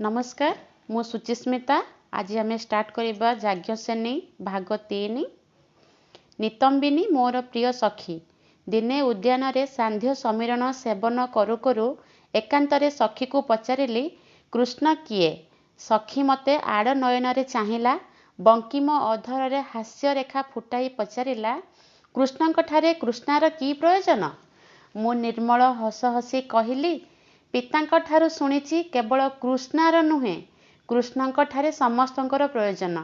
नमस्कार मु सुचिस्मिता आज आम स्टार्ट करवा जाज्ञसेनी भाग 3 नितंबिनी मोर प्रिय सखी दिने उद्यान रे सांध्य समीरण सेवन करू करू एकांतरे सखी को पचारिली कृष्ण किए। सखी मते आड़ नयन रे चाहिला बंकिम अधर रे हास्य रेखा फुटाई पचारिला कृष्णक ठारे कृष्णार की प्रयोजन। मु निर्मल हस हसी कहली पितांक ठारू सुनिछि केवल कृष्णार नुहे कृष्णक ठारे समस्तंकर प्रयोजन।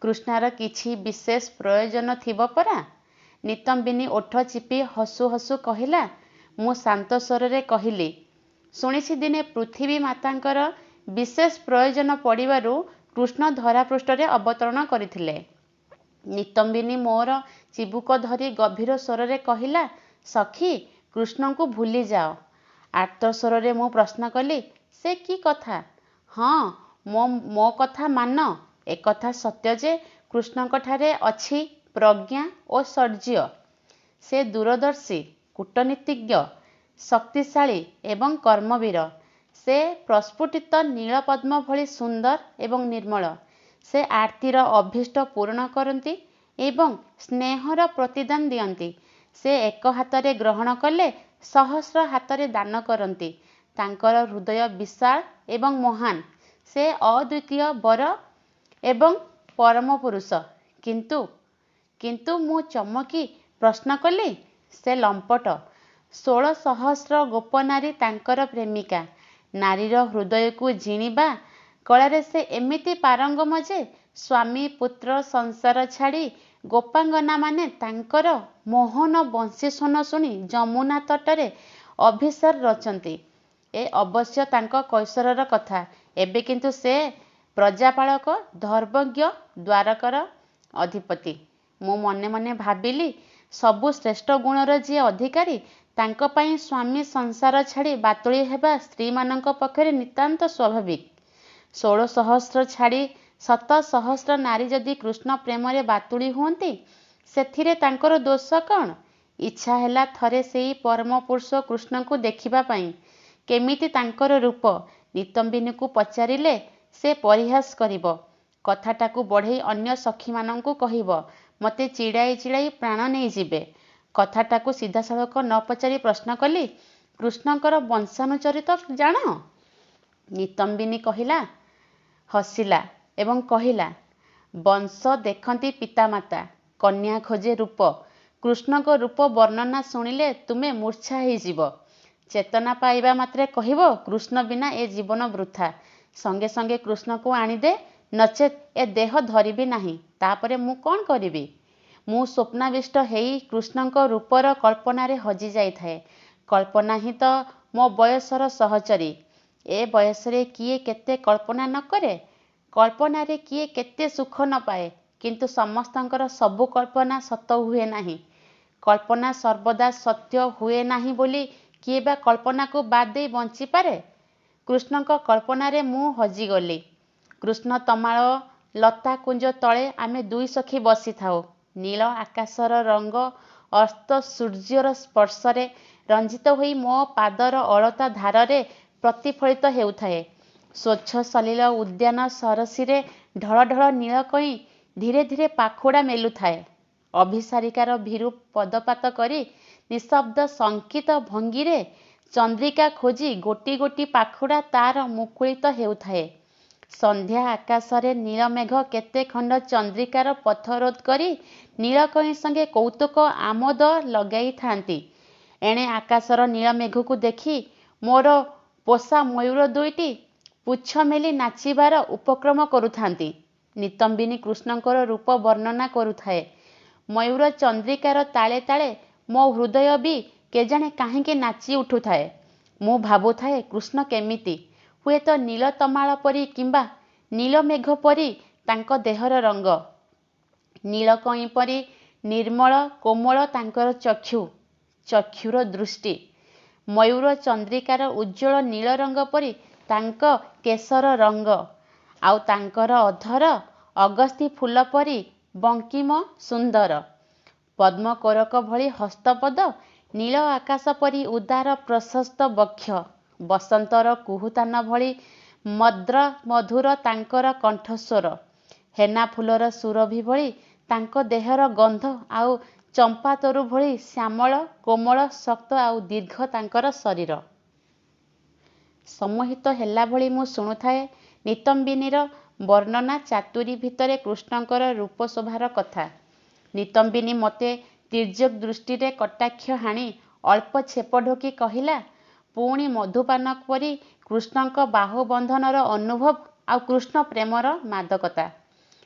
कृष्णार किछि विशेष प्रयोजन थिबो परा। नितंबिनी ओठ चिपी हसु हसु कहिला। मु शांत स्वर रे कहली सुनिछि दिने पृथ्वी मातांकर विशेष प्रयोजन पड़िबारु कृष्ण धरापृष्ठ रे अवतरण करथिले। नितंबिनी मोर चिबुक धरी गभीर स्वर रे कहिला सखी कृष्ण को भूली जाओ। आर्त स्वर रे मु प्रश्न कली से की कथा। हाँ मो कथा मान एक कथा सत्य जे कृष्णक ठारे अछि प्रज्ञा और शौर्य। से दूरदर्शी कूटनीतिज्ञ शक्तिशाली एवं कर्मवीर। से प्रस्फुटित नीलपद्म भली सुंदर एवं निर्मल। से आर्तिर अभीष्ट पूर्ण करती एवं स्नेहर प्रतिदान दियंती। से एक हाथ ग्रहण कले सहस्र हाथ दान करती। तांकर हृदय विशाल एवं महान। से अद्वितीय वर एवं परम पुरुष। किंतु मु चमकी प्रश्न कली से लंपट 16 सहस्र गोपनारी तांकर प्रेमिका। नारीर हृदय को जिणिबा कलारे से एमिति पारंगम जे स्वामी पुत्र संसार छाड़ी गोपांगना माने तांकर मोहन बंशी स्वन शुणी जमुना तटरे अभिसार रचंती। ए अवश्य तांको कैशोरर कथा। एबे किंतु से प्रजापालक धर्मज्ञ द्वारकर अधिपति। मु मने मने भाबिली सबु श्रेष्ठ गुणर जी अधिकारी तांको पई स्वामी संसार छाड़ी बातुली हेबा स्त्री मानक पक्षरे नितांत स्वाभाविक। 16 सहस्र छाड़ी 7 सहस्र नारी जदि कृष्ण प्रेम रे बातुली हुंती सेथिरे तांकर दोष कौन। इच्छा हैला थरे सेई परम पुरुष कृष्ण को देखिबा पई केमिति तांकर रूप। नितंबिनी को पचारिले से परिहास करिवो कथाटाकू बढ़ई अन्य सखी माननकू कहिवो मते चिड़ाई चिड़ाई प्राण नहीं जिबे। कथाटाकू सीधा सड़क न पचारि प्रश्न कली कृष्णकर वंशानुचरित जान। नितंबिनी कहिला हसिला एवं कहिला वंश देखती पितामाता कन्या खोजे रूप। कृष्ण को रूप वर्णना शुणिले तुमे मूर्छा ही जीव। चेतना पाइबा मात्रे कहिबो कृष्ण बिना ए जीवन वृथा। संगे संगे कृष्ण को आनिदे नचेत ए देह धरिबी नाही। तापरे मु कौन करिबी। मु स्वप्नाविष्ट हेई कृष्णक रूपर कल्पना हजि जाई थाए। कल्पना ही तो मो बयसर सहचरी। ए बयसरे किए केते कल्पना न करे। कल्पना रे किए केते सुख न पाए। किंतु समस्तंकर सबु कल्पना सत हुए नाही। कल्पना सर्वदा सत्य हुए नाही बोली किए बा कल्पना को बाद दे बंची पारे। कृष्ण को कल्पना रे मु हजि गली। कृष्ण तमाल लता कुंज तले आमे दुई सखी बसी थाओ। नील आकाशर रंग अस्त सूर्यर स्पर्शरे रंजित होई मो पादर अलता धारे प्रतिफलित हेउथाए। स्वच्छ सलिल उद्यान सरसीरे ढल ढल नील कई धीरे धीरे पाखुड़ा मेलुथाए। अभिसारिकार भीरु पदपात करी निशब्द संकित भंगीरे चंद्रिका खोजी गोटी गोटी पाखुड़ा तार मुकुलित हेउथाए। संध्या आकाशरे नीलमेघ केते खंड चंद्रिकार पथरोध करी नीलकई संगे कौतुक आमोद लगाई थांती। एणे आकाशर नीलमेघ को देखी मोर पोषा मयूर दुईटी पुच्छ मेली नाचिबार उपक्रम करुथांती। नितंबिनी कृष्णकर रूप वर्णना करुथाए। मयूर चंद्रिकार ताले ताले मो हृदय भी केजाने काहींके नाची उठुथाए। मु भाबुथाए कृष्ण केमिति हुए तो नील तमाल परी किंबा नील मेघ परी तांको देहर रंग। नील कई परी निर्मल कोमल तांकर चक्षुर दृष्टि। मयूर चंद्रिकार उज्ज्वल नील रंग परी तांको केशर रंग। आउ तांकर अधर अगस्ती फूल परी बंकिम सुंदर। पद्म कोरक भली हस्तपद नील आकाश परी उदार प्रशस्त बक्ष। बसंतर कुहुतान भली ମଦ୍ର ମଧୁର ତାଙ୍କର କଣ୍ଠସ୍ୱର, ହେନା ଫୁଲର ସୁରଭି ଭଳି ତାଙ୍କ ଦେହର ଗନ୍ଧ, ଆଉ ଚମ୍ପା ତରୁ ଭଳି ଶ୍ୟାମଳ, କୋମଳ, ଶକ୍ତ ଆଉ ଦୀର୍ଘ ତାଙ୍କର ଶରୀର। ସମ୍ମୋହିତ ହେଲା ଭଳି ମୁଁ ଶୁଣୁଥାଏ ନିତମ୍ବିନୀର ବର୍ଣ୍ଣନା ଚାତୁରୀ ଭିତରେ କୃଷ୍ଣଙ୍କର ରୂପ ଶୋଭାର କଥା। ନିତମ୍ବିନୀ ମୋତେ ତୀର୍ଯ୍ୟକ୍ ଦୃଷ୍ଟିରେ କଟାକ୍ଷ ହାଣି ଅଳ୍ପ ଛେପ ଢୋକି କହିଲା, ପୁଣି ମଧୁପାନ ପରି କୃଷ୍ଣଙ୍କ ବାହୁବନ୍ଧନର ଅନୁଭବ ଆଉ କୃଷ୍ଣ ପ୍ରେମର ମାଦକତା।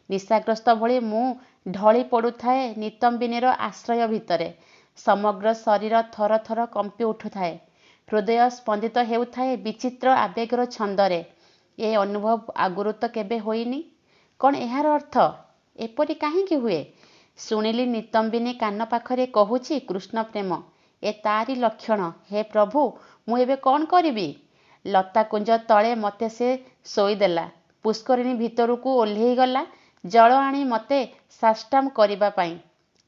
ନିଶାଗ୍ରସ୍ତ ଭଳି ମୁଁ ଢଳି ପଡ଼ୁଥାଏ ନିତମ୍ବିନୀର ଆଶ୍ରୟ ଭିତରେ। ସମଗ୍ର ଶରୀର ଥର ଥର କମ୍ପି ଉଠୁଥାଏ। ହୃଦୟ ସ୍ପନ୍ଦିତ ହେଉଥାଏ ବିଚିତ୍ର ଆବେଗର ଛନ୍ଦରେ। ଏ ଅନୁଭବ ଆଗରୁ ତ କେବେ ହୋଇନି। କ'ଣ ଏହାର ଅର୍ଥ? ଏପରି କାହିଁକି ହୁଏ? ଶୁଣିଲି ନିତମ୍ବିନୀ କାନ ପାଖରେ କହୁଛି କୃଷ୍ଣପ୍ରେମ ଏ ତାରି ଲକ୍ଷଣ। ହେ ପ୍ରଭୁ, ମୁଁ ଏବେ କ'ଣ କରିବି? ଲତାକୁଞ୍ଜ ତଳେ ମୋତେ ସେ ଶୋଇଦେଲା। ପୁଷ୍କରିଣୀ ଭିତରକୁ ଓହ୍ଲେଇ ଗଲା ଜଳ ଆଣି ମୋତେ ସାଷ୍ଟାମ କରିବା ପାଇଁ।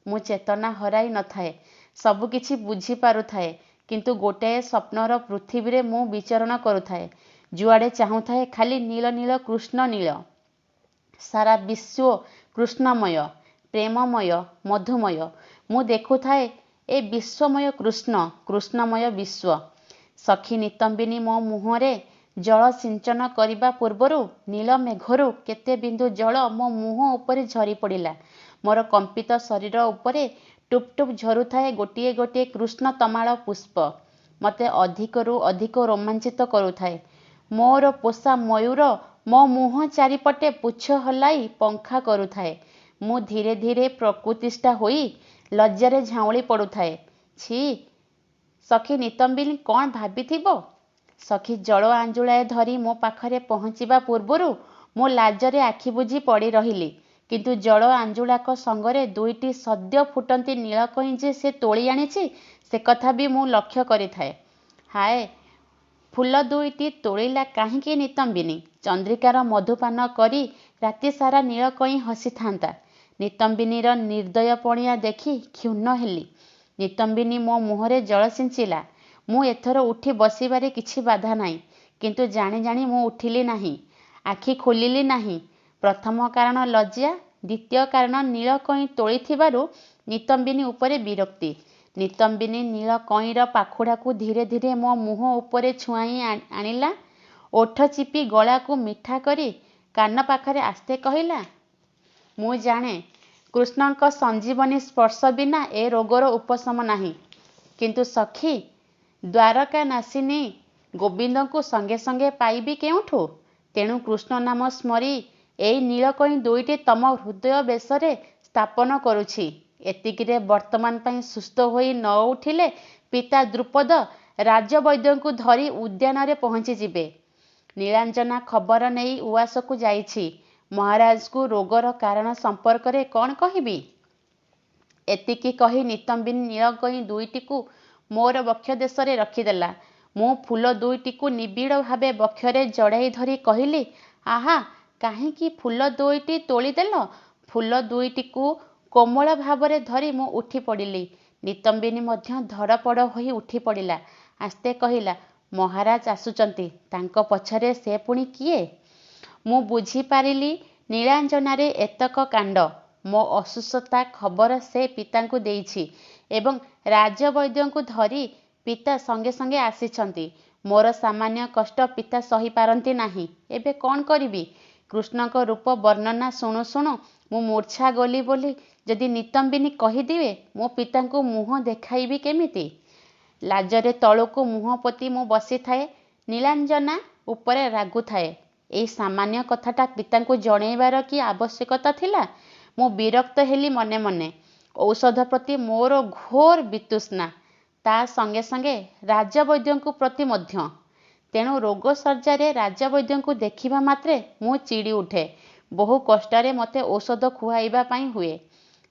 ମୁଁ ଚେତନା ହରାଇ ନଥାଏ, ସବୁକିଛି ବୁଝିପାରୁଥାଏ, କିନ୍ତୁ ଗୋଟାଏ ସ୍ୱପ୍ନର ପୃଥିବୀରେ ମୁଁ ବିଚରଣ କରୁଥାଏ। ଯୁଆଡ଼େ ଚାହୁଁଥାଏ ଖାଲି ନୀଳ ନୀଳ କୃଷ୍ଣ ନୀଳ। ସାରା ବିଶ୍ୱ କୃଷ୍ଣମୟ, ପ୍ରେମମୟ, ମଧୁମୟ। ମୁଁ ଦେଖୁଥାଏ ଏ ବିଶ୍ୱମୟ କୃଷ୍ଣ, କୃଷ୍ଣମୟ ବିଶ୍ୱ। ସଖୀ ନିତମ୍ବିନୀ ମୋ ମୁହଁରେ ଜଳ ସିଞ୍ଚନ କରିବା ପୂର୍ବରୁ ନୀଳ ମେଘରୁ କେତେ ବିନ୍ଦୁ ଜଳ ମୋ ମୁହଁ ଉପରେ ଝରି ପଡ଼ିଲା। ମୋର କମ୍ପିତ ଶରୀର ଉପରେ ଟୁପ୍ ଟୁପ୍ ଝରୁଥାଏ ଗୋଟିଏ ଗୋଟିଏ କୃଷ୍ଣ ତମାଳ ପୁଷ୍ପ। ମୋତେ ଅଧିକରୁ ଅଧିକ ରୋମାଞ୍ଚିତ କରୁଥାଏ। ମୋର ପୋଷା ମୟୂର ମୋ ମୁହଁ ଚାରିପଟେ ପୁଚ୍ଛ ହଲାଇ ପଙ୍ଖା କରୁଥାଏ। ମୁଁ ଧୀରେ ଧୀରେ ପ୍ରକୃତିସ୍ଥା ହୋଇ ଲଜ୍ଜାରେ ଝାଉଁଳି ପଡ଼ୁଥାଏ। ଛି, ସଖୀ ନିତମ୍ବିନୀ କ'ଣ ଭାବିଥିବ? ସଖୀ ଜଳ ଆଞ୍ଜୁଳାଏ ଧରି ମୋ ପାଖରେ ପହଞ୍ଚିବା ପୂର୍ବରୁ ମୁଁ ଲାଜରେ ଆଖି ବୁଜି ପଡ଼ି ରହିଲି। କିନ୍ତୁ ଜଳ ଆଞ୍ଜୁଳାକ ସଙ୍ଗରେ ଦୁଇଟି ସଦ୍ୟ ଫୁଟନ୍ତି ନୀଳକଇଁ ଯେ ସେ ତୋଳି ଆଣିଛି, ସେକଥା ବି ମୁଁ ଲକ୍ଷ୍ୟ କରିଥାଏ। ହାୟ, ଫୁଲ ଦୁଇଟି ତୋଳିଲା କାହିଁକି ନିତମ୍ବିନୀ? ଚନ୍ଦ୍ରିକାର ମଧୁପାନ କରି ରାତିସାରା ନୀଳକଇଁ ହସିଥାନ୍ତା। ନିତମ୍ବିନୀର ନିର୍ଦ୍ଦୟପଣିଆ ଦେଖି କ୍ଷୁଣ୍ଣ ହେଲି। ନିତମ୍ବିନୀ ମୋ ମୁହଁରେ ଜଳ ସିଞ୍ଚିଲା। ମୁଁ ଏଥର ଉଠି ବସିବାରେ କିଛି ବାଧା ନାହିଁ, କିନ୍ତୁ ଜାଣି ଜାଣି ମୁଁ ଉଠିଲି ନାହିଁ, ଆଖି ଖୋଲିଲି ନାହିଁ। ପ୍ରଥମ କାରଣ ଲଜ୍ଜା, ଦ୍ୱିତୀୟ କାରଣ ନୀଳକଇଁ ତୋଳିଥିବାରୁ ନିତମ୍ବିନୀ ଉପରେ ବିରକ୍ତି। ନିତମ୍ବିନୀ ନୀଳକଇଁର ପାଖୁଡ଼ାକୁ ଧୀରେ ଧୀରେ ମୋ ମୁହଁ ଉପରେ ଛୁଆଇଁ ଆଣିଲା। ଓଠ ଚିପି ଗଳାକୁ ମିଠା କରି କାନ ପାଖରେ ଆସ୍ତେ କହିଲା, ମୁଁ ଜାଣେ କୃଷ୍ଣଙ୍କ ସଞ୍ଜୀବନୀ ସ୍ପର୍ଶ ବିନା ଏ ରୋଗର ଉପଶମ ନାହିଁ। କିନ୍ତୁ ସଖୀ, ଦ୍ୱାରକାନାସିନୀ ଗୋବିନ୍ଦଙ୍କୁ ସଙ୍ଗେ ସଙ୍ଗେ ପାଇବି କେଉଁଠୁ? ତେଣୁ କୃଷ୍ଣ ନାମ ସ୍ମରି ଏଇ ନୀଳକଇଁ ଦୁଇଟି ତମ ହୃଦୟ ବେଶରେ ସ୍ଥାପନ କରୁଛି। ଏତିକିରେ ବର୍ତ୍ତମାନ ପାଇଁ ସୁସ୍ଥ ହୋଇ ନ ଉଠିଲେ ପିତା ଦ୍ରୁପଦ ରାଜବୈଦ୍ୟଙ୍କୁ ଧରି ଉଦ୍ୟାନରେ ପହଞ୍ଚିଯିବେ। ନୀଳାଞ୍ଜନା ଖବର ନେଇ ଉଆସକୁ ଯାଇଛି। ମହାରାଜଙ୍କୁ ରୋଗର କାରଣ ସମ୍ପର୍କରେ କ'ଣ କହିବି? ଏତିକି କହି ନିତମ୍ବିନୀ ନୀଳକଇଁ ଦୁଇଟିକୁ ମୋର ବକ୍ଷ ଦେଶରେ ରଖିଦେଲା। ମୁଁ ଫୁଲ ଦୁଇଟିକୁ ନିବିଡ଼ ଭାବେ ବକ୍ଷରେ ଜଡ଼ାଇ ଧରି କହିଲି, ଆହା, କାହିଁକି ଫୁଲ ଦୁଇଟି ତୋଳିଦେଲ? ଫୁଲ ଦୁଇଟିକୁ କୋମଳ ଭାବରେ ଧରି ମୁଁ ଉଠି ପଡ଼ିଲି। ନିତମ୍ବିନୀ ମଧ୍ୟ ଧଡ଼ପଡ଼ ହୋଇ ଉଠି ପଡ଼ିଲା। ଆସ୍ତେ କହିଲା, ମହାରାଜ ଆସୁଛନ୍ତି, ତାଙ୍କ ପଛରେ ସେ ପୁଣି କିଏ? ମୁଁ ବୁଝିପାରିଲି ନୀଳାଞ୍ଜନାରେ ଏତକ କାଣ୍ଡ। ମୋ ଅସୁସ୍ଥତା ଖବର ସେ ପିତାଙ୍କୁ ଦେଇଛି ଏବଂ ରାଜବୈଦ୍ୟଙ୍କୁ ଧରି ପିତା ସଙ୍ଗେ ସଙ୍ଗେ ଆସିଛନ୍ତି। ମୋର ସାମାନ୍ୟ କଷ୍ଟ ପିତା ସହିପାରନ୍ତି ନାହିଁ। ଏବେ କ'ଣ କରିବି? କୃଷ୍ଣଙ୍କ ରୂପ ବର୍ଣ୍ଣନା ଶୁଣୁ ଶୁଣୁ ମୁଁ ମୂର୍ଚ୍ଛା ଗଲି ବୋଲି ଯଦି ନିତମ୍ବିନୀ କହିଦିଏ, ମୋ ପିତାଙ୍କୁ ମୁହଁ ଦେଖାଇବି କେମିତି? ଲାଜରେ ତଳକୁ ମୁହଁ ପୋତି ମୁଁ ବସିଥାଏ। ନୀଳାଞ୍ଜନା ଉପରେ ରାଗୁଥାଏ। ଏଇ ସାମାନ୍ୟ କଥାଟା ପିତାଙ୍କୁ ଜଣେଇବାର କି ଆବଶ୍ୟକତା ଥିଲା? ମୁଁ ବିରକ୍ତ ହେଲି ମନେ ମନେ। ଔଷଧ ପ୍ରତି ମୋର ଘୋର ବିତୃଷ୍ଣା, ତା ସଙ୍ଗେ ସଙ୍ଗେ ରାଜବୈଦ୍ୟଙ୍କୁ ପ୍ରତି ମଧ୍ୟ। ତେଣୁ ରୋଗଶଯ୍ୟାରେ ରାଜବୈଦ୍ୟଙ୍କୁ ଦେଖିବା ମାତ୍ରେ ମୁଁ ଚିଡ଼ି ଉଠେ। ବହୁ କଷ୍ଟରେ ମୋତେ ଔଷଧ ଖୁଆଇବା ପାଇଁ ହୁଏ।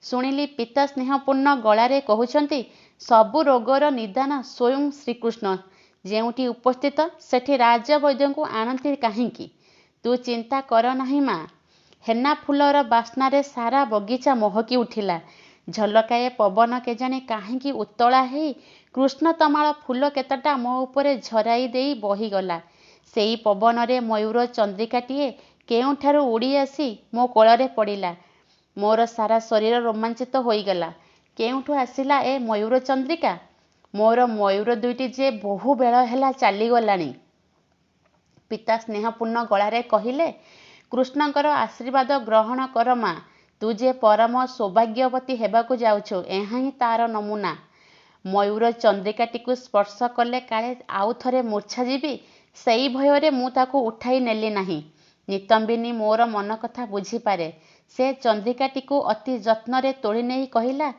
ଶୁଣିଲି ପିତା ସ୍ନେହପୂର୍ଣ୍ଣ ଗଳାରେ କହୁଛନ୍ତି, ସବୁ ରୋଗର ନିଦାନ ସ୍ୱୟଂ ଶ୍ରୀକୃଷ୍ଣ ଯେଉଁଠି ଉପସ୍ଥିତ ସେଠି ରାଜବୈଦ୍ୟଙ୍କୁ ଆଣନ୍ତି କାହିଁକି? ତୁ ଚିନ୍ତା କର ନାହିଁ ମା। ହେନା ଫୁଲର ବାସ୍ନାରେ ସାରା ବଗିଚା ମହକି ଉଠିଲା। ଝଲକାଏ ପବନ କେଜାଣି କାହିଁକି ଉତ୍ତଳା ହେଇ କୃଷ୍ଣ ତମାଳ ଫୁଲ କେତେଟା ମୋ ଉପରେ ଝରାଇ ଦେଇ ବହିଗଲା। ସେଇ ପବନରେ ମୟୂର ଚନ୍ଦ୍ରିକାଟିଏ କେଉଁଠାରୁ ଉଡ଼ି ଆସି ମୋ କୋଳରେ ପଡ଼ିଲା। ମୋର ସାରା ଶରୀର ରୋମାଞ୍ଚିତ ହୋଇଗଲା। କେଉଁଠୁ ଆସିଲା ଏ ମୟୂର ଚନ୍ଦ୍ରିକା? ମୋର ମୟୂର ଦୁଇଟି ଯେ ବହୁ ବେଳ ହେଲା ଚାଲିଗଲାଣି। ପିତା ସ୍ନେହପୂର୍ଣ୍ଣ ଗଳାରେ କହିଲେ, କୃଷ୍ଣଙ୍କର ଆଶୀର୍ବାଦ ଗ୍ରହଣ କର ମା। ତୁ ଯେ ପରମ ସୌଭାଗ୍ୟବତୀ ହେବାକୁ ଯାଉଛୁ, ଏହା ହିଁ ତାର ନମୁନା। ମୟୂର ଚନ୍ଦ୍ରିକାଟିକୁ ସ୍ପର୍ଶ କଲେ କାଳେ ଆଉ ଥରେ ମୂର୍ଚ୍ଛା ଯିବି, ସେଇ ଭୟରେ ମୁଁ ତାକୁ ଉଠାଇ ନେଲି ନାହିଁ। ନିତମ୍ବିନୀ ମୋର ମନ କଥା ବୁଝିପାରେ। ସେ ଚନ୍ଦ୍ରିକାଟିକୁ ଅତି ଯତ୍ନରେ ତୋଳି ନେଇ କହିଲା,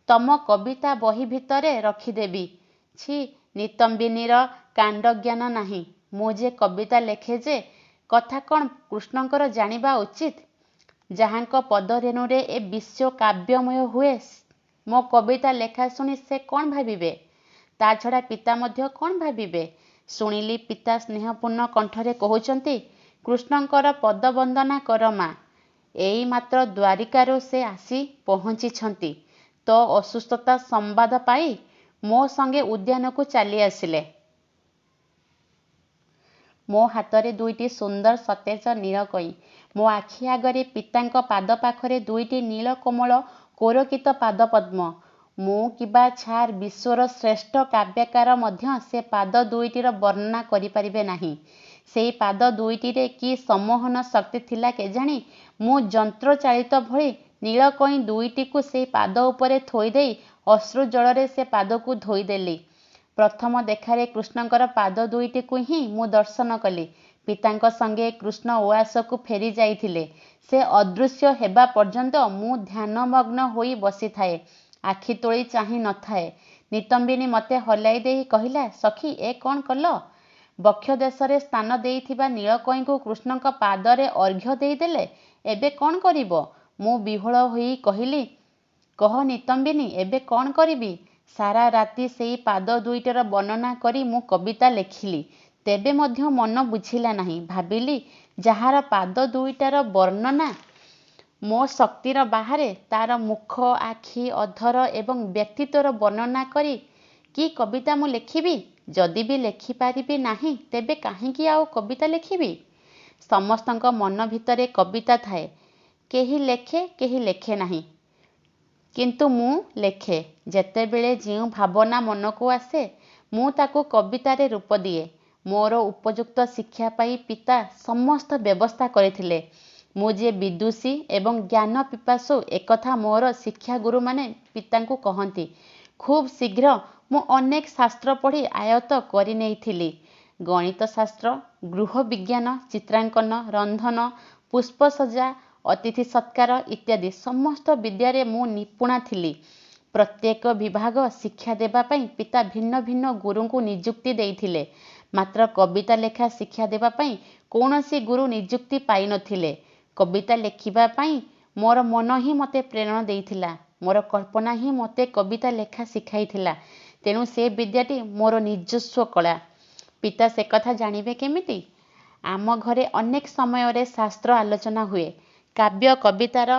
ତମ କବିତା ବହି ଭିତରେ ରଖିଦେବି। ଛି, ନିତମ୍ବିନୀର କାଣ୍ଡଜ୍ଞାନ ନାହିଁ। ମୁଁ ଯେ କବିତା ଲେଖେ ଯେ କଥା କ'ଣ କୃଷ୍ଣଙ୍କର ଜାଣିବା ଉଚିତ? ଯାହାଙ୍କ ପଦରେଣୁରେ ଏ ବିଶ୍ୱ କାବ୍ୟମୟ ହୁଏ, ମୋ କବିତା ଲେଖା ଶୁଣି ସେ କ'ଣ ଭାବିବେ? ତା ଛଡ଼ା ପିତା ମଧ୍ୟ କ'ଣ ଭାବିବେ? ଶୁଣିଲି ପିତା ସ୍ନେହପୂର୍ଣ୍ଣ କଣ୍ଠରେ କହୁଛନ୍ତି, କୃଷ୍ଣଙ୍କର ପଦବନ୍ଦନା କର ମା। ଏଇ ମାତ୍ର ଦ୍ୱାରିକାରୁ ସେ ଆସି ପହଞ୍ଚିଛନ୍ତି। ତୋ ଅସୁସ୍ଥତା ସମ୍ବାଦ ପାଇ ମୋ ସଙ୍ଗେ ଉଦ୍ୟାନକୁ ଚାଲି ଆସିଲେ। ମୋ ହାତରେ ଦୁଇଟି ସୁନ୍ଦର ସତେଜ ନୀଳକଇଁ। ମୋ ଆଖି ଆଗରେ ପିତାଙ୍କ ପାଦ ପାଖରେ ଦୁଇଟି ନୀଳ କୋମଳ କୋରକିତ ପାଦପଦ୍ମ। ମୁଁ କିବା ଛାର୍ ବିଶ୍ୱର ଶ୍ରେଷ୍ଠ କାବ୍ୟକାର ମଧ୍ୟ ସେ ପାଦ ଦୁଇଟିର ବର୍ଣ୍ଣନା କରିପାରିବେ ନାହିଁ। ସେଇ ପାଦ ଦୁଇଟିରେ କି ସମ୍ମୋହନ ଶକ୍ତି ଥିଲା କେଜାଣି, ମୁଁ ଯନ୍ତ୍ରଚାଳିତ ଭଳି ନୀଳକଇଁ ଦୁଇଟିକୁ ସେଇ ପାଦ ଉପରେ ଥୋଇଦେଇ ଅଶ୍ରୁ ଜଳରେ ସେ ପାଦକୁ ଧୋଇଦେଲି। ପ୍ରଥମ ଦେଖାରେ କୃଷ୍ଣଙ୍କର ପାଦ ଦୁଇଟିକୁ ହିଁ ମୁଁ ଦର୍ଶନ କଲି। ପିତାଙ୍କ ସଙ୍ଗେ କୃଷ୍ଣ ଉଆସକୁ ଫେରି ଯାଇଥିଲେ। ସେ ଅଦୃଶ୍ୟ ହେବା ପର୍ଯ୍ୟନ୍ତ ମୁଁ ଧ୍ୟାନମଗ୍ନ ହୋଇ ବସିଥାଏ, ଆଖି ତୋଳି ଚାହିଁ ନଥାଏ। ନିତମ୍ବିନୀ ମୋତେ ହଲାଇ ଦେଇ କହିଲା, ସଖୀ, ଏ କ'ଣ କଲ? ବକ୍ଷ ଦେଶରେ ସ୍ଥାନ ଦେଇଥିବା ନୀଳକଇଁକୁ କୃଷ୍ଣଙ୍କ ପାଦରେ ଅର୍ଘ୍ୟ ଦେଇଦେଲେ, ଏବେ କ'ଣ କରିବ? ମୁଁ ବିହ୍ୱଳ ହୋଇ କହିଲି, କହ ନିତମ୍ବିନୀ, ଏବେ କ'ଣ କରିବି? ସାରା ରାତି ସେଇ ପାଦ ଦୁଇଟିର ବର୍ଣ୍ଣନା କରି ମୁଁ କବିତା ଲେଖିଲି। ତେବେ ମଧ୍ୟ ମନ ବୁଝିଲା ନାହିଁ। ଭାବିଲି, ଯାହାର ପାଦ ଦୁଇଟାର ବର୍ଣ୍ଣନା ମୋ ଶକ୍ତିର ବାହାରେ, ତାର ମୁଖ, ଆଖି, ଅଧର ଏବଂ ବ୍ୟକ୍ତିତ୍ୱର ବର୍ଣ୍ଣନା କରି କି କବିତା ମୁଁ ଲେଖିବି? ଯଦି ବି ଲେଖିପାରିବି ନାହିଁ, ତେବେ କାହିଁକି ଆଉ କବିତା ଲେଖିବି? ସମସ୍ତଙ୍କ ମନ ଭିତରେ କବିତା ଥାଏ। କେହି ଲେଖେ, କେହି ଲେଖେ ନାହିଁ। କିନ୍ତୁ ମୁଁ ଲେଖେ। ଯେତେବେଳେ ଯେଉଁ ଭାବନା ମନକୁ ଆସେ, ମୁଁ ତାକୁ କବିତାରେ ରୂପ ଦିଏ। ମୋର ଉପଯୁକ୍ତ ଶିକ୍ଷା ପାଇଁ ପିତା ସମସ୍ତ ବ୍ୟବସ୍ଥା କରିଥିଲେ। ମୁଁ ଯେ ବିଦୁଷୀ ଏବଂ ଜ୍ଞାନ ପିପାସୁ ଏକଥା ମୋର ଶିକ୍ଷାଗୁରୁମାନେ ପିତାଙ୍କୁ କହନ୍ତି। ଖୁବ୍ ଶୀଘ୍ର ମୁଁ ଅନେକ ଶାସ୍ତ୍ର ପଢ଼ି ଆୟତ୍ତ କରିନେଇଥିଲି। ଗଣିତ ଶାସ୍ତ୍ର, ଗୃହବିଜ୍ଞାନ, ଚିତ୍ରାଙ୍କନ, ରନ୍ଧନ, ପୁଷ୍ପସଜ୍ଜା, ଅତିଥି ସତ୍କାର ଇତ୍ୟାଦି ସମସ୍ତ ବିଦ୍ୟାରେ ମୁଁ ନିପୁଣା ଥିଲି। ପ୍ରତ୍ୟେକ ବିଭାଗ ଶିକ୍ଷା ଦେବା ପାଇଁ ପିତା ଭିନ୍ନ ଭିନ୍ନ ଗୁରୁଙ୍କୁ ନିଯୁକ୍ତି ଦେଇଥିଲେ। ମାତ୍ର କବିତା ଲେଖା ଶିକ୍ଷା ଦେବା ପାଇଁ କୌଣସି ଗୁରୁ ନିଯୁକ୍ତି ପାଇନଥିଲେ। କବିତା ଲେଖିବା ପାଇଁ ମୋର ମନ ହିଁ ମୋତେ ପ୍ରେରଣା ଦେଇଥିଲା। ମୋର କଳ୍ପନା ହିଁ ମୋତେ କବିତା ଲେଖା ଶିଖାଇଥିଲା। ତେଣୁ ସେ ବିଦ୍ୟାଟି ମୋର ନିଜସ୍ୱ କଳା। ପିତା ସେ କଥା ଜାଣିବେ କେମିତି? ଆମ ଘରେ ଅନେକ ସମୟରେ ଶାସ୍ତ୍ର ଆଲୋଚନା ହୁଏ। କାବ୍ୟ କବିତାର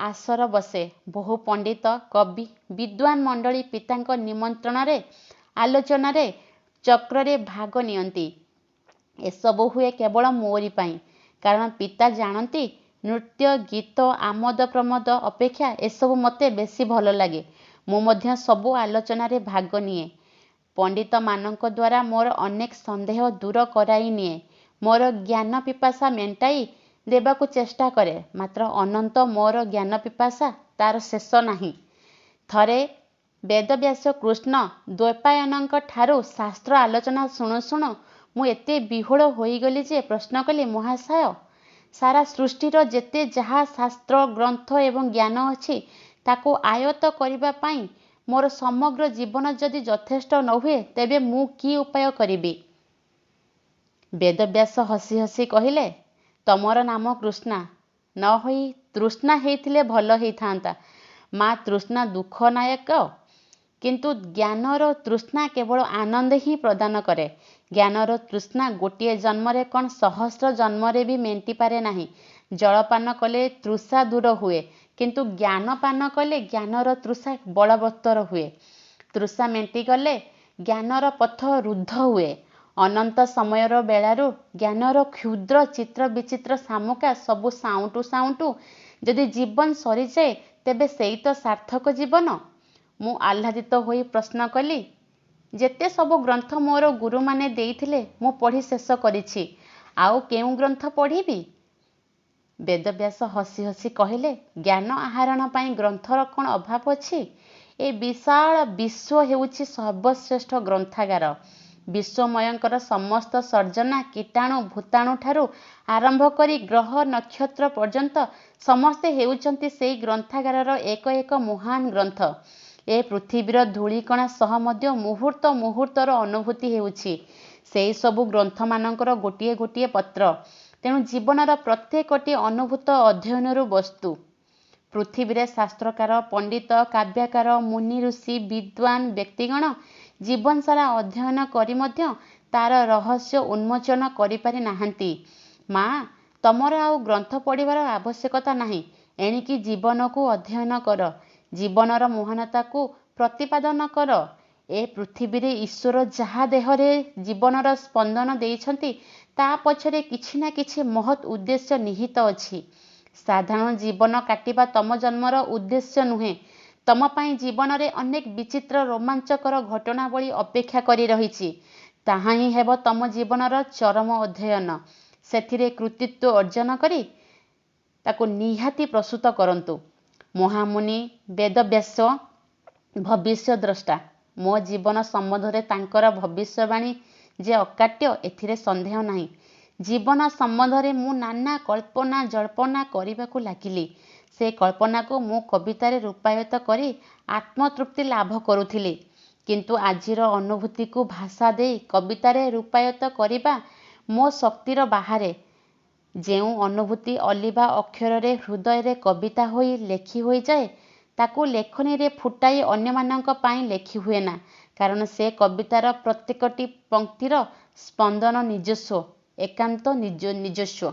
ଆସର ବସେ। ବହୁ ପଣ୍ଡିତ, କବି, ବିଦ୍ୱାନ ମଣ୍ଡଳୀ ପିତାଙ୍କ ନିମନ୍ତ୍ରଣରେ ଆଲୋଚନାରେ ଚକ୍ରରେ ଭାଗ ନିଅନ୍ତି। ଏସବୁ ହୁଏ କେବଳ ମୋରି ପାଇଁ। କାରଣ ପିତା ଜାଣନ୍ତି, ନୃତ୍ୟ, ଗୀତ, ଆମୋଦ ପ୍ରମୋଦ ଅପେକ୍ଷା ଏସବୁ ମୋତେ ବେଶୀ ଭଲ ଲାଗେ। ମୁଁ ମଧ୍ୟ ସବୁ ଆଲୋଚନାରେ ଭାଗ ନିଏ। ପଣ୍ଡିତମାନଙ୍କ ଦ୍ୱାରା ମୋର ଅନେକ ସନ୍ଦେହ ଦୂର କରାଇ ନିଏ। ମୋର ଜ୍ଞାନ ପିପାସା ମେଣ୍ଟାଇ ଦେବାକୁ ଚେଷ୍ଟା କରେ। ମାତ୍ର ଅନନ୍ତ ମୋର ଜ୍ଞାନ ପିପାସା, ତାର ଶେଷ ନାହିଁ। ଥରେ ବେଦବ୍ୟାସ କୃଷ୍ଣ ଦ୍ୱୈପାୟନଙ୍କ ଠାରୁ ଶାସ୍ତ୍ର ଆଲୋଚନା ଶୁଣୁ ଶୁଣୁ ମୁଁ ଏତେ ବିହ୍ୱଳ ହୋଇଗଲି ଯେ ପ୍ରଶ୍ନ କଲି, ମହାଶୟ, ସାରା ସୃଷ୍ଟିର ଯେତେ ଯାହା ଶାସ୍ତ୍ର, ଗ୍ରନ୍ଥ ଏବଂ ଜ୍ଞାନ ଅଛି, ତାକୁ ଆୟତ୍ତ କରିବା ପାଇଁ ମୋର ସମଗ୍ର ଜୀବନ ଯଦି ଯଥେଷ୍ଟ ନ ହୁଏ, ତେବେ ମୁଁ କି ଉପାୟ କରିବି? ବେଦବ୍ୟାସ ହସି ହସି କହିଲେ, ତମର ନାମ କୃଷ୍ଣା, ନ ହୋଇ ତୃଷ୍ଣା ହେଇଥିଲେ ଭଲ ହେଇଥାନ୍ତା। ମା ତୃଷ୍ଣା ଦୁଃଖନାୟକ। କିନ୍ତୁ ଜ୍ଞାନର ତୃଷ୍ଣା କେବଳ ଆନନ୍ଦ ହିଁ ପ୍ରଦାନ କରେ। ଜ୍ଞାନର ତୃଷ୍ଣା ଗୋଟିଏ ଜନ୍ମରେ କ'ଣ ସହସ୍ର ଜନ୍ମରେ ବି ମେଣ୍ଟିପାରେ ନାହିଁ। ଜଳପାନ କଲେ ତୃଷା ଦୂର ହୁଏ, କିନ୍ତୁ ଜ୍ଞାନ ପାନ କଲେ ଜ୍ଞାନର ତୃଷା ବଳବତ୍ତର ହୁଏ। ତୃଷା ମେଣ୍ଟିଗଲେ ଜ୍ଞାନର ପଥ ରୁଦ୍ଧ ହୁଏ। ଅନନ୍ତ ସମୟର ବେଳାରୁ ଜ୍ଞାନର କ୍ଷୁଦ୍ର ଚିତ୍ର ବିଚିତ୍ର ସାମୁକା ସବୁ ସାଉଁଟୁ ସାଉଁଟୁ ଯଦି ଜୀବନ ସରିଯାଏ ତେବେ ସେଇ ତ ସାର୍ଥକ ଜୀବନ। ମୁଁ ଆହ୍ଲାଦିତ ହୋଇ ପ୍ରଶ୍ନ କଲି, ଯେତେ ସବୁ ଗ୍ରନ୍ଥ ମୋର ଗୁରୁମାନେ ଦେଇଥିଲେ ମୁଁ ପଢ଼ି ଶେଷ କରିଛି, ଆଉ କେଉଁ ଗ୍ରନ୍ଥ ପଢ଼ିବି? ବେଦବ୍ୟାସ ହସି ହସି କହିଲେ, ଜ୍ଞାନ ଆହରଣ ପାଇଁ ଗ୍ରନ୍ଥର କ'ଣ ଅଭାବ ଅଛି? ଏ ବିଶାଳ ବିଶ୍ୱ ହେଉଛି ସର୍ବଶ୍ରେଷ୍ଠ ଗ୍ରନ୍ଥାଗାର। ବିଶ୍ୱମୟଙ୍କର ସମସ୍ତ ସର୍ଜନା କୀଟାଣୁ ଭୂତାଣୁ ଠାରୁ ଆରମ୍ଭ କରି ଗ୍ରହ ନକ୍ଷତ୍ର ପର୍ଯ୍ୟନ୍ତ ସମସ୍ତେ ହେଉଛନ୍ତି ସେଇ ଗ୍ରନ୍ଥାଗାରର ଏକ ଏକ ମହାନ ଗ୍ରନ୍ଥ। ଏ ପୃଥିବୀର ଧୂଳିକଣା ସହ ମଧ୍ୟ ମୁହୂର୍ତ୍ତ ମୁହୂର୍ତ୍ତର ଅନୁଭୂତି ହେଉଛି ସେହି ସବୁ ଗ୍ରନ୍ଥମାନଙ୍କର ଗୋଟିଏ ଗୋଟିଏ ପତ୍ର। ତେଣୁ ଜୀବନର ପ୍ରତ୍ୟେକଟି ଅନୁଭୂତ ଅଧ୍ୟୟନରୁ ବସ୍ତୁ। ପୃଥିବୀରେ ଶାସ୍ତ୍ରକାର, ପଣ୍ଡିତ, କାବ୍ୟକାର, ମୁନି ଋଷି, ବିଦ୍ୱାନ ବ୍ୟକ୍ତିଗଣ ଜୀବନସାରା ଅଧ୍ୟୟନ କରି ମଧ୍ୟ ତାର ରହସ୍ୟ ଉନ୍ମୋଚନ କରିପାରି ନାହାନ୍ତି। ମା, ତମର ଆଉ ଗ୍ରନ୍ଥ ପଢ଼ିବାର ଆବଶ୍ୟକତା ନାହିଁ। ଏଣିକି ଜୀବନକୁ ଅଧ୍ୟୟନ କର, ଜୀବନର ମହାନତାକୁ ପ୍ରତିପାଦନ କର। ଏ ପୃଥିବୀରେ ଈଶ୍ୱର ଯାହା ଦେହରେ ଜୀବନର ସ୍ପନ୍ଦନ ଦେଇଛନ୍ତି ତା ପଛରେ କିଛି ନା କିଛି ମହତ୍ ଉଦ୍ଦେଶ୍ୟ ନିହିତ ଅଛି। ସାଧାରଣ ଜୀବନ କାଟିବା ତମ ଜନ୍ମର ଉଦ୍ଦେଶ୍ୟ ନୁହେଁ। ତମ ପାଇଁ ଜୀବନରେ ଅନେକ ବିଚିତ୍ର ରୋମାଞ୍ଚକର ଘଟଣାବଳୀ ଅପେକ୍ଷା କରି ରହିଛି। ତାହା ହିଁ ହେବ ତମ ଜୀବନର ଚରମ ଅଧ୍ୟୟନ। ସେଥିରେ କୃତିତ୍ୱ ଅର୍ଜନ କରି ତାକୁ ନିହାତି ପ୍ରସ୍ତୁତ କରନ୍ତୁ। ମହାମୁନି ବେଦବ୍ୟାସ ଭବିଷ୍ୟଦ୍ରଷ୍ଟା। ମୋ ଜୀବନ ସମ୍ବନ୍ଧରେ ତାଙ୍କର ଭବିଷ୍ୟବାଣୀ ଯେ ଅକାଟ୍ୟ ଏଥିରେ ସନ୍ଦେହ ନାହିଁ। ଜୀବନ ସମ୍ବନ୍ଧରେ ମୁଁ ନାନା କଳ୍ପନା ଜଳ୍ପନା କରିବାକୁ ଲାଗିଲି। ସେ କଳ୍ପନାକୁ ମୁଁ କବିତାରେ ରୂପାୟିତ କରି ଆତ୍ମତୃପ୍ତି ଲାଭ କରୁଥିଲି। କିନ୍ତୁ ଆଜିର ଅନୁଭୂତିକୁ ଭାଷା ଦେଇ କବିତାରେ ରୂପାୟିତ କରିବା ମୋ ଶକ୍ତିର ବାହାରେ। ଯେଉଁ ଅନୁଭୂତି ଅଲିଭା ଅକ୍ଷରରେ ହୃଦୟରେ କବିତା ହୋଇ ଲେଖି ହୋଇଯାଏ ତାକୁ ଲେଖନୀରେ ଫୁଟାଇ ଅନ୍ୟମାନଙ୍କ ପାଇଁ ଲେଖି ହୁଏନା, କାରଣ ସେ କବିତାର ପ୍ରତ୍ୟେକଟି ପଂକ୍ତିର ସ୍ପନ୍ଦନ ନିଜସ୍ୱ, ଏକାନ୍ତ ନିଜସ୍ୱ।